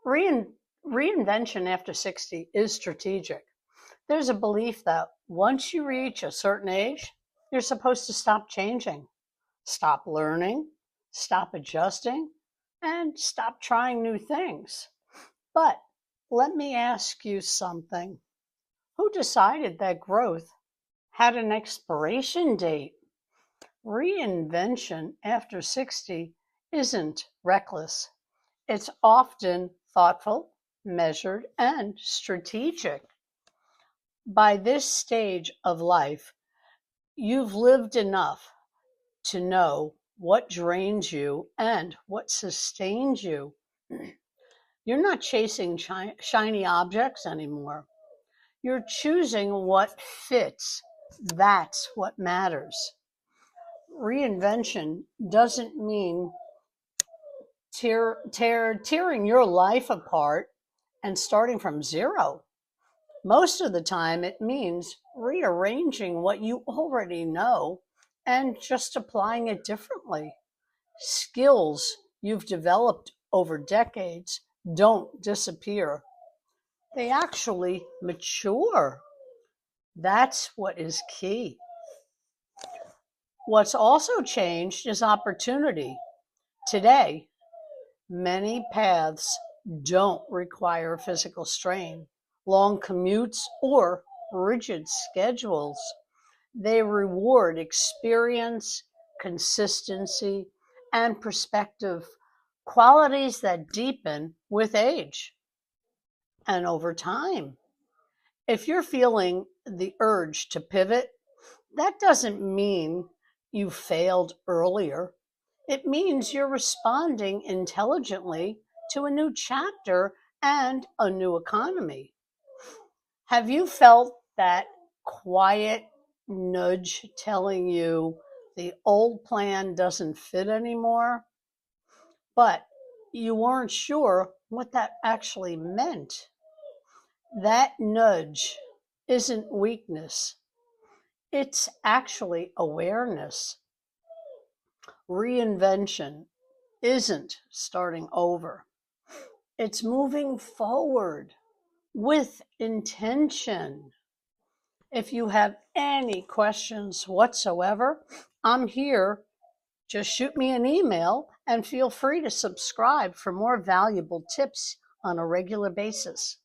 Rein, Reinvention after 60 is strategic. There's a belief that once you reach a certain age, you're supposed to stop changing, stop learning, stop adjusting, and stop trying new things. But let me ask you something. Who decided that growth had an expiration date? Reinvention after 60 isn't reckless. It's often thoughtful, measured, and strategic. By this stage of life, you've lived enough to know what drains you and what sustains you. You're not chasing shiny objects anymore. You're choosing what fits. That's what matters. Reinvention doesn't mean tearing your life apart and starting from zero. Most of the time, it means rearranging what you already know and just applying it differently. Skills you've developed over decades don't disappear, they actually mature. That's what is key. What's also changed is opportunity. Today, many paths don't require physical strain, long commutes, or rigid schedules. They reward experience, consistency, and perspective, qualities that deepen with age and over time. If you're feeling the urge to pivot, that doesn't mean you failed earlier. It means you're responding intelligently to a new chapter and a new economy. Have you felt that quiet nudge telling you the old plan doesn't fit anymore, but you weren't sure what that actually meant? That nudge isn't weakness, it's actually awareness. Reinvention isn't starting over, it's moving forward with intention. If you have any questions whatsoever, I'm here. Just shoot me an email and feel free to subscribe for more valuable tips on a regular basis.